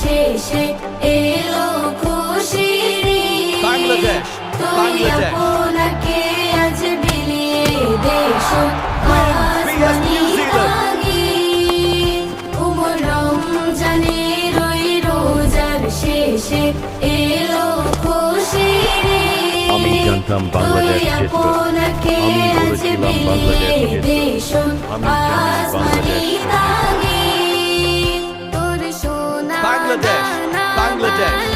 শেষে এলো খুশির বাংলাদেশ, বাংলাদেশ। আপনাকে আজ বিলিয়ে দেশ VS New Zealand। উমর রমজানের ওই রোজার শেষে এলো খুশির আমি জানতাম বাংলাদেশ জিতবে। আমি বলেছিলাম বাংলাদেশ জিতবে। আমি জানি বাংলাদেশ জিতবে। Bangladesh, Bangladesh।